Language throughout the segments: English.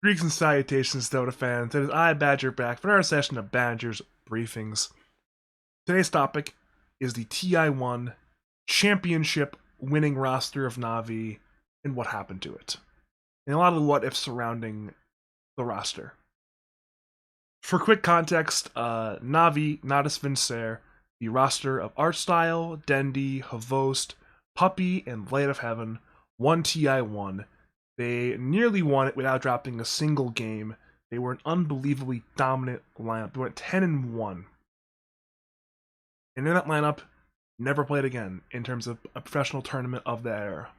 Greetings and salutations, Dota fans. It is I, Badger, back for another session of Badger's Briefings. Today's topic is the TI1 Championship winning roster of Navi and what happened to it, and a lot of the what ifs surrounding the roster. For quick context, Navi, Natus Vincer, the roster of Artstyle, Dendi, Havost, Puppy, and Light of Heaven, won TI1. They nearly won it without dropping a single game. They were an unbelievably dominant lineup. They went 10-1. And in that lineup, never played again in terms of a professional tournament of that era.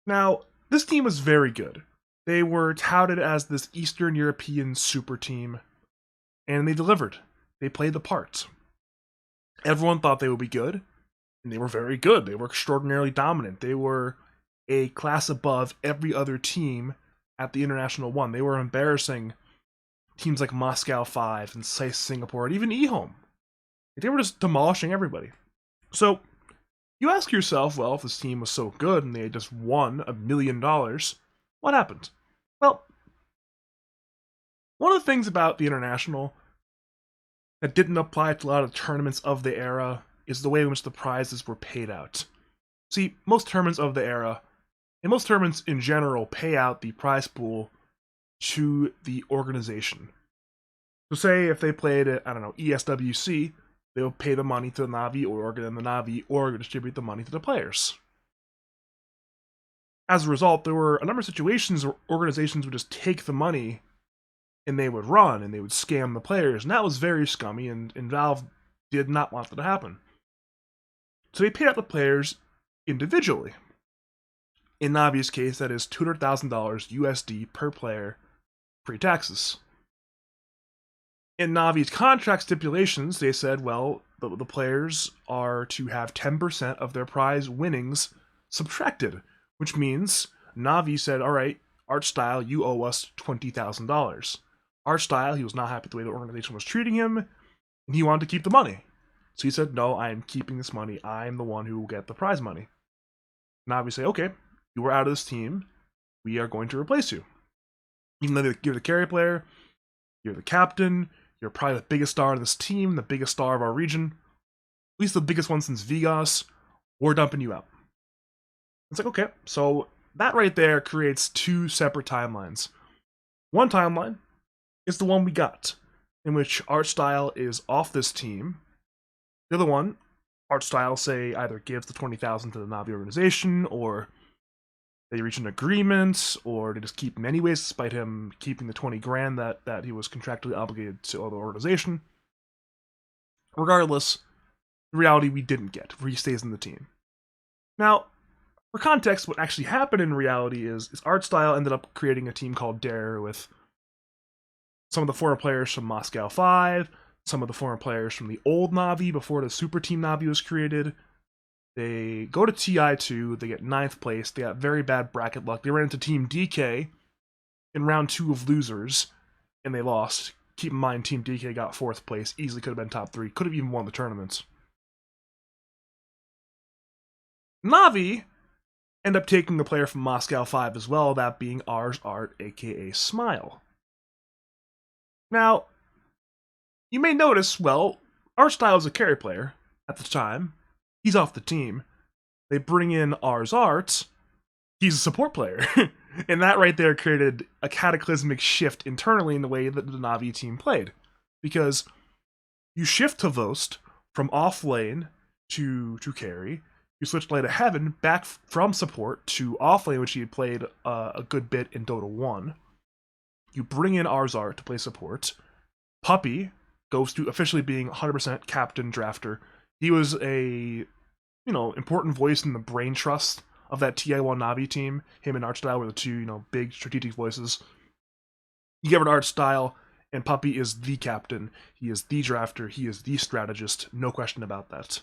Now, this team was very good. They were touted as this Eastern European super team, and they delivered. They played the part. Everyone thought they would be good, and they were very good. They were extraordinarily dominant. They were a class above every other team at the International 1. They were embarrassing teams like Moscow 5 and SAIS Singapore and even eHome. They were just demolishing everybody. So you ask yourself, well, if this team was so good and they had just won $1 million, what happened? Well, one of the things about the International that didn't apply to a lot of tournaments of the era is the way in which the prizes were paid out. See, most tournaments of the era, and most tournaments in general, pay out the prize pool to the organization. So say if they played at, ESWC, they'll pay the money to the Navi org, and then the Navi org distribute the money to the players. As a result, there were a number of situations where organizations would just take the money and they would run and they would scam the players, and that was very scummy, and Valve did not want that to happen. So they paid out the players individually. In Navi's case, that is $200,000 USD per player, pre-taxes. In Navi's contract stipulations, they said, well, the players are to have 10% of their prize winnings subtracted, which means Navi said, all right, Artstyle, you owe us $20,000. Artstyle, he was not happy with the way the organization was treating him, and he wanted to keep the money. So he said, no, I am keeping this money. I am the one who will get the prize money. Navi say, okay, you were out of this team. We are going to replace you. Even though you're the carry player, you're the captain, you're probably the biggest star of this team, the biggest star of our region, at least the biggest one since Vegas, we're dumping you out. It's like, okay, so that right there creates two separate timelines. One timeline is the one we got, in which Artstyle is off this team. The other one, Artstyle, say, either gives the $20,000 to the Navi organization, or they reach an agreement, or they just keep him anyways, despite him keeping the $20,000 that he was contractually obligated to the organization. Regardless, the reality we didn't get, where he stays in the team. Now, for context, what actually happened in reality is Artstyle ended up creating a team called Dare with some of the former players from Moscow 5, some of the former players from the old Navi before the Super Team Navi was created. They go to TI2, they get 9th place, they got very bad bracket luck. They ran into Team DK in round 2 of losers, and they lost. Keep in mind, Team DK got 4th place, easily could have been top 3, could have even won the tournament. Navi end up taking a player from Moscow 5 as well, that being Ars Art, aka Smile. Now, you may notice, well, Artstyle is a carry player at the time. He's off the team. They bring in Ars Art. He's a support player. And that right there created a cataclysmic shift internally in the way that the Navi team played. Because you shift Havost from off lane to carry. You switch Light of Heaven back from support to off lane, which he had played a good bit in Dota 1. You bring in Ars Art to play support. Puppy goes to officially being 100% captain drafter. He was a, important voice in the brain trust of that TI1 Navi team. Him and Artstyle were the two, big strategic voices. You get rid of Artstyle, and Puppy is the captain. He is the drafter. He is the strategist. No question about that.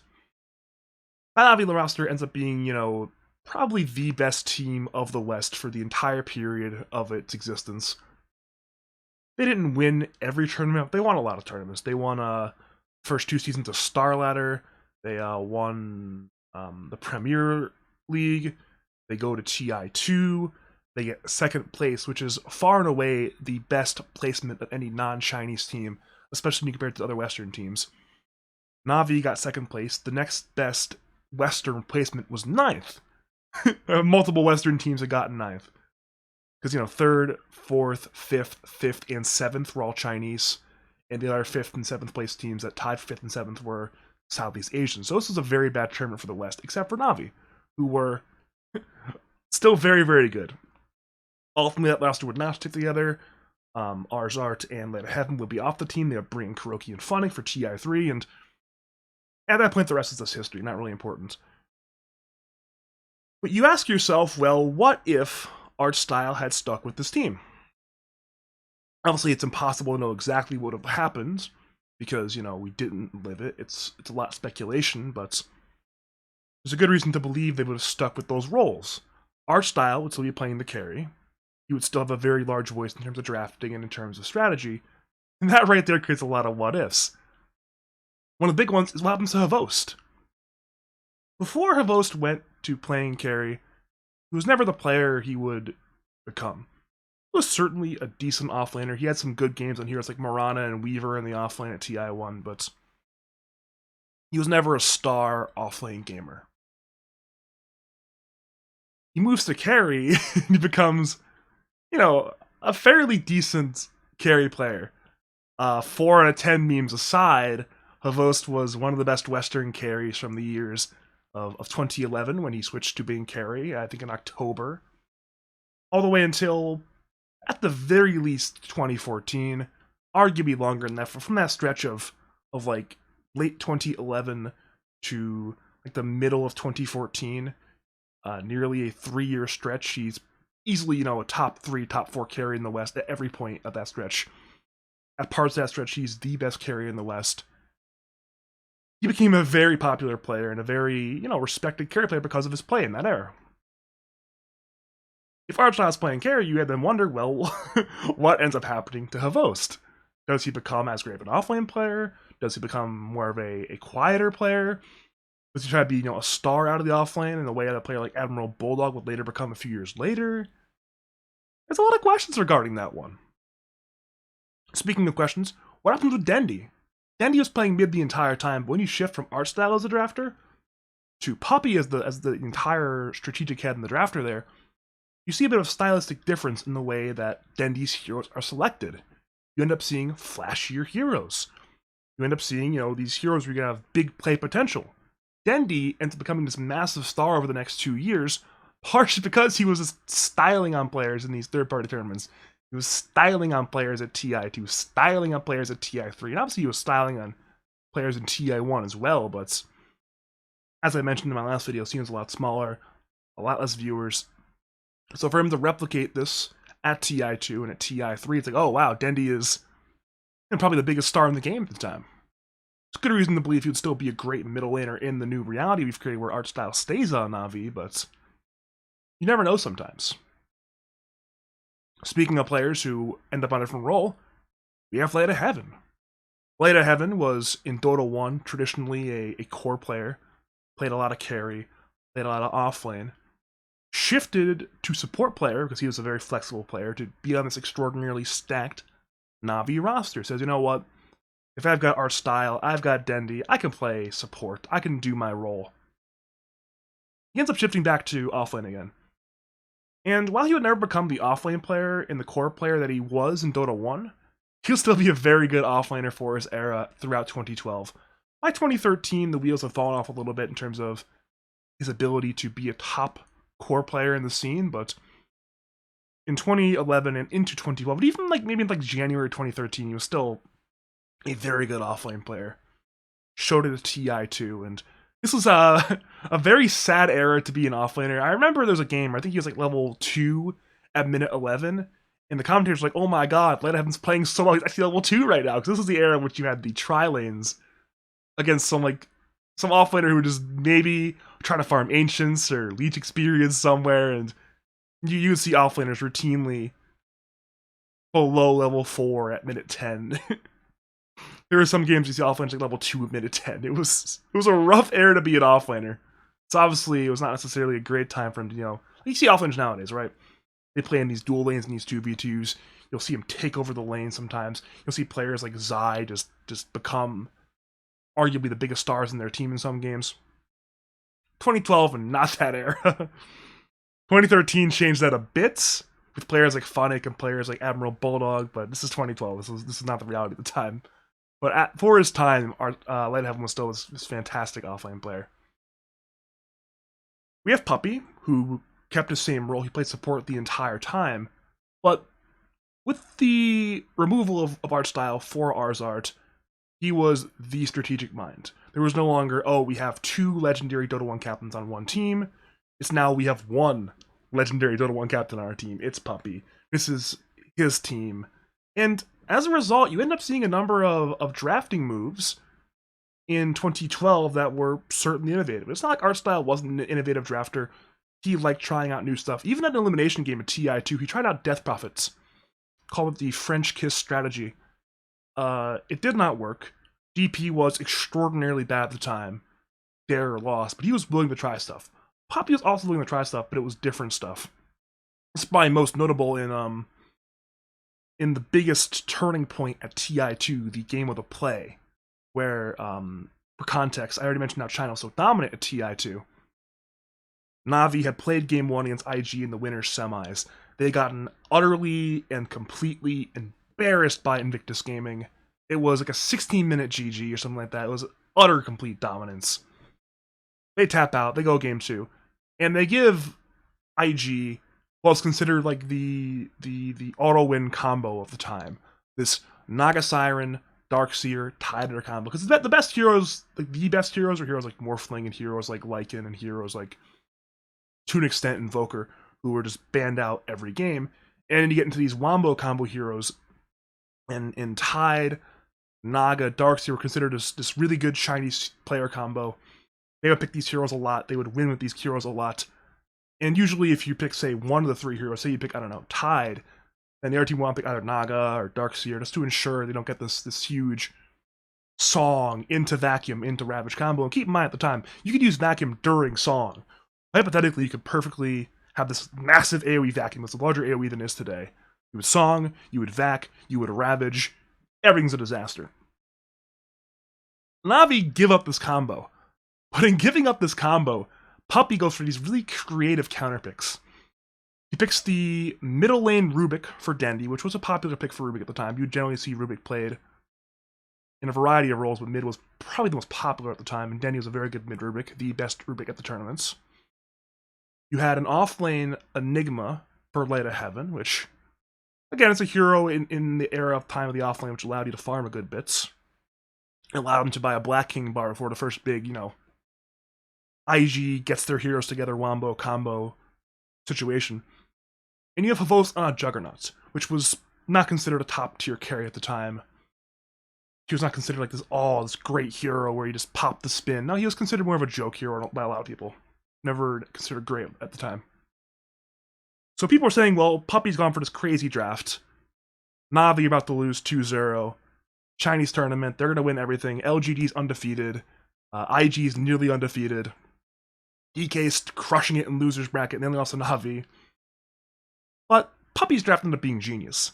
That Navi roster ends up being, probably the best team of the West for the entire period of its existence. They didn't win every tournament. They won a lot of tournaments. They won first 2 seasons of Star Ladder. They won the Premier League. They go to TI2. they get second place, which is far and away the best placement of any non-Chinese team, especially when you compare it to other Western teams. Navi got second place. The next best Western placement was ninth. Multiple Western teams had gotten ninth. Because, third, fourth, fifth, and seventh were all Chinese. And the other fifth and seventh place teams that tied for fifth and seventh were Southeast Asian. So this was a very bad tournament for the West, except for Navi, who were still very, very good. Ultimately, that roster would not stick together. Arzart and Light of Heaven would be off the team. They would bring Kuroki and Funny for TI3, and at that point, the rest is just history, not really important. But you ask yourself, well, what if art style had stuck with this team? Obviously, it's impossible to know exactly what would have happened, because, we didn't live it. It's a lot of speculation, but there's a good reason to believe they would have stuck with those roles. Art style would still be playing the carry. He would still have a very large voice in terms of drafting and in terms of strategy. And that right there creates a lot of what-ifs. One of the big ones is what happens to Havost. Before Havost went to playing carry, he was never the player he would become. He was certainly a decent offlaner. He had some good games on heroes like Morana and Weaver in the offlane at TI1, but he was never a star offlane gamer. He moves to carry, and he becomes, a fairly decent carry player. 4 out of 10 memes aside, Havost was one of the best Western carries from the years of 2011 when he switched to being carry, I think in October, all the way until, at the very least, 2014, arguably longer than that, from that stretch of like late 2011 to like the middle of 2014, nearly a 3-year stretch. He's easily, a top 3, top 4 carry in the West at every point of that stretch. At parts of that stretch, he's the best carry in the West. He became a very popular player and a very, respected carry player because of his play in that era. If Archline's playing carry, you had then wonder, well, what ends up happening to Havost? Does he become as great of an offlane player? Does he become more of a quieter player? Does he try to be, a star out of the offlane in the way that a player like Admiral Bulldog would later become a few years later? There's a lot of questions regarding that one. Speaking of questions, what happens with Dendi? Dendi was playing mid the entire time, but when you shift from art style as a drafter to Puppy as the entire strategic head in the drafter there, you see a bit of stylistic difference in the way that Dendi's heroes are selected. You end up seeing flashier heroes. You end up seeing, these heroes where you're going to have big play potential. Dendi ends up becoming this massive star over the next 2 years, partially because he was just styling on players in these third-party tournaments. He was styling on players at TI2, styling on players at TI3, and obviously he was styling on players in TI1 as well, but as I mentioned in my last video, Cena's a lot smaller, a lot less viewers. So for him to replicate this at TI2 and at TI3, it's like, oh wow, Dendi is probably the biggest star in the game at the time. It's a good reason to believe he would still be a great middle laner in the new reality we've created where art style stays on Navi, but you never know sometimes. Speaking of players who end up on a different role, we have Light of Heaven. Light of Heaven was, in Dota 1, traditionally a core player, played a lot of carry, played a lot of offlane, shifted to support player, because he was a very flexible player, to be on this extraordinarily stacked Navi roster. Says, you know what, if I've got art style, I've got Dendi, I can play support, I can do my role. He ends up shifting back to offlane again. And while he would never become the offlane player and the core player that he was in Dota 1, he'll still be a very good offlaner for his era throughout 2012. By 2013, the wheels have fallen off a little bit in terms of his ability to be a top core player in the scene, but in 2011 and into 2012, but even maybe in January 2013, he was still a very good offlane player. Showed it at TI2, and this was a very sad era to be an offlaner. I remember there was a game where I think he was level 2 at minute 11, and the commentators were like, oh my god, Light of Heaven's playing so well, he's actually level 2 right now, because this was the era in which you had the tri-lanes against some offlaner who were just maybe trying to farm Ancients or Leech experience somewhere, and you would see offlaners routinely below level 4 at minute 10. There were some games you see offlaners level 2 at minute 10. It was a rough era to be an offlaner. So obviously it was not necessarily a great time for him to, you see offlaners nowadays, right? They play in these dual lanes and these 2v2s. You'll see them take over the lane sometimes. You'll see players like Zai just become arguably the biggest stars in their team in some games. 2012 and not that era. 2013 changed that a bit with players like Funnick and players like Admiral Bulldog, but this is 2012. This is not the reality at the time. But for his time, Light Heaven was still this fantastic offlane player. We have Puppy, who kept his same role. He played support the entire time. But with the removal of art style for Arzart, he was the strategic mind. There was no longer, oh, we have 2 legendary Dota 1 captains on one team. It's now we have 1 legendary Dota 1 captain on our team. It's Puppy. This is his team. And as a result, you end up seeing a number of drafting moves in 2012 that were certainly innovative. It's not like Artstyle wasn't an innovative drafter. He liked trying out new stuff. Even at an elimination game at TI2, he tried out Death Prophets. Called it the French Kiss strategy. It did not work. DP was extraordinarily bad at the time. Dare lost, but he was willing to try stuff. Poppy was also willing to try stuff, but it was different stuff. It's probably most notable in the biggest turning point at TI2, the game of the play, where, for context, I already mentioned how China was so dominant at TI2. Navi had played Game 1 against IG in the winner's semis. They had gotten utterly and completely embarrassed by Invictus Gaming. It was like a 16-minute GG or something like that. It was utter complete dominance. They tap out, they go Game 2, and they give IG what's considered like the auto-win combo of the time. This Naga Siren, Darkseer, Tidener combo. Because the best heroes, like the best heroes, are heroes like Morphling and heroes like Lycan and heroes like, to an extent, Invoker, who were just banned out every game. And then you get into these Wombo combo heroes, and in Tide, Naga, Darkseer were considered this really good Chinese player combo. They would pick these heroes a lot. They would win with these heroes a lot. And usually if you pick, say, one of the 3 heroes, say you pick, I don't know, Tide, then the other team will pick either Naga or Darkseer just to ensure they don't get this huge Song into Vacuum into Ravage combo. And keep in mind at the time, you could use Vacuum during Song. Hypothetically, you could perfectly have this massive AoE Vacuum. It's a larger AoE than it is today. You would Song, you would Vac, you would Ravage. Everything's a disaster. Navi give up this combo. But in giving up this combo, Puppy goes for these really creative counter picks. He picks the middle lane Rubik for Dendi, which was a popular pick for Rubik at the time. You would generally see Rubik played in a variety of roles, but mid was probably the most popular at the time, and Dendi was a very good mid Rubik, the best Rubik at the tournaments. You had an off-lane Enigma for Light of Heaven, which, again, it's a hero in the era of time of the off-lane, which allowed you to farm a good bits. It allowed him to buy a Black King bar before the first big, IG gets their heroes together wombo combo situation. And you have Havos on a Juggernaut, which was not considered a top tier carry at the time. He was not considered like this great hero where you just pop the spin. No, he was considered more of a joke hero by a lot of people. Never considered great at the time. So people are saying, well, Puppy's gone for this crazy draft. Navi about to lose 2-0. Chinese tournament, they're going to win everything. LGD's undefeated. IG's nearly undefeated. DK's crushing it in loser's bracket, and then also Navi. But Puppy's draft ended up being genius.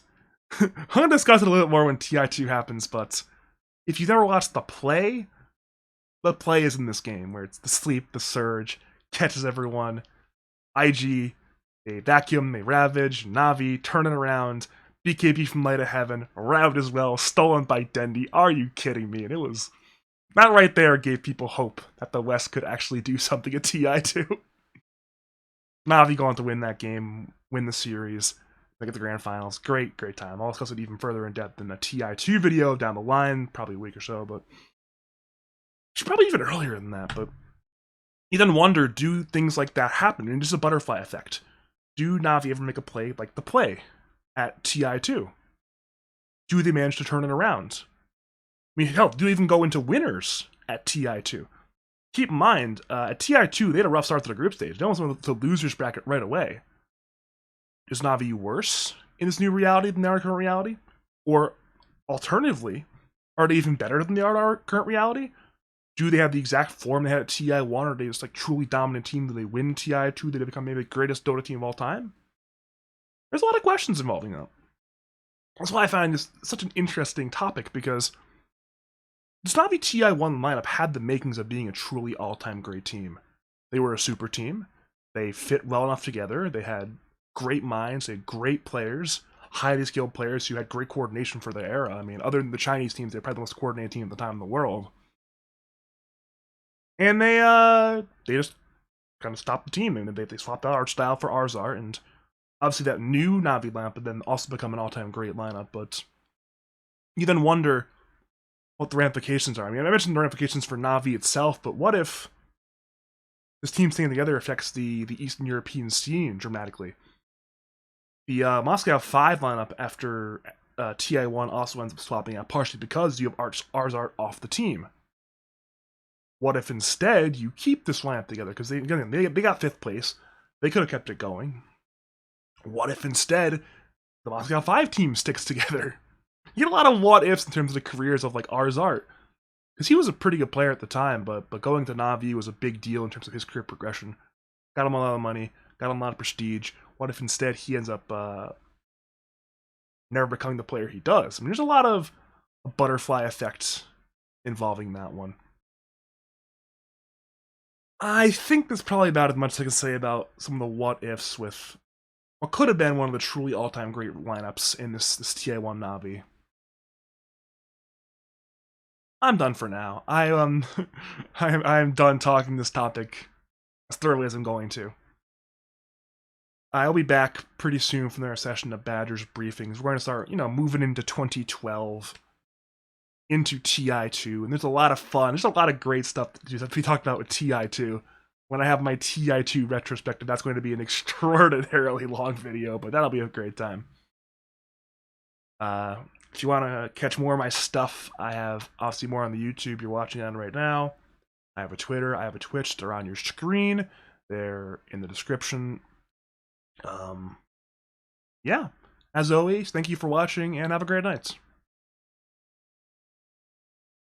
I'm going to discuss it a little bit more when TI2 happens, but if you've never watched the play is in this game, where it's the sleep, the surge, catches everyone. IG, they vacuum, they ravage, Navi, turning around, BKB from Light of Heaven, ravaged as well, stolen by Dendi. Are you kidding me? And it was... that right there gave people hope that the West could actually do something at TI2. Navi going to win that game, win the series, make it the grand finals. Great, great time. I'll discuss it even further in depth in a TI2 video down the line, probably a week or so, but probably even earlier than that. But you then wonder, do things like that happen? And just a butterfly effect. Do Navi ever make a play like the play at TI2? Do they manage to turn it around? I mean, hell, do they even go into winners at TI2? Keep in mind, at TI2, they had a rough start to the group stage. They almost went to the losers bracket right away. Is Navi worse in this new reality than our current reality? Or, alternatively, are they even better than they are in our current reality? Do they have the exact form they had at TI1? Or are they just like truly dominant team? Do they win TI2? Do they become maybe the greatest Dota team of all time? There's a lot of questions involving that. That's why I find this such an interesting topic, because this Navi TI1 lineup had the makings of being a truly all-time great team. They were a super team. They fit well enough together. They had great minds. They had great players, highly skilled players who had great coordination for their era. I mean, other than the Chinese teams, they're probably the most coordinated team at the time in the world. And they just kind of stopped the team, and they swapped out art style for ours art, and obviously that new Navi lineup would then also become an all-time great lineup. But you then wonder what the ramifications are. I mean, I mentioned the ramifications for Navi itself, but what if this team staying together affects the Eastern European scene dramatically? The Moscow 5 lineup after TI1 also ends up swapping out, partially because you have ours art off the team. What if instead you keep this lineup together? Because they got 5th place. They could have kept it going. What if instead the Moscow 5 team sticks together? You get a lot of what ifs in terms of the careers of like ours art. Because he was a pretty good player at the time, but going to Navi was a big deal in terms of his career progression. Got him a lot of money, got him a lot of prestige. What if instead he ends up never becoming the player he does? I mean, there's a lot of butterfly effects involving that one. I think that's probably about as much as I can say about some of the what ifs with what could have been one of the truly all-time great lineups in this TI1 Navi. I'm done for now. I'm done talking this topic as thoroughly as I'm going to. I'll be back pretty soon from their session of Badgers briefings. We're going to start, moving into 2012, into TI2, and there's a lot of fun. There's a lot of great stuff that we talked about with TI2. When I have my TI2 retrospective, that's going to be an extraordinarily long video, but that'll be a great time. If you want to catch more of my stuff, I have obviously more on the YouTube you're watching on right now. I have a Twitter, I have a Twitch. They're on your screen. They're in the description. Yeah. As always, thank you for watching, and have a great night.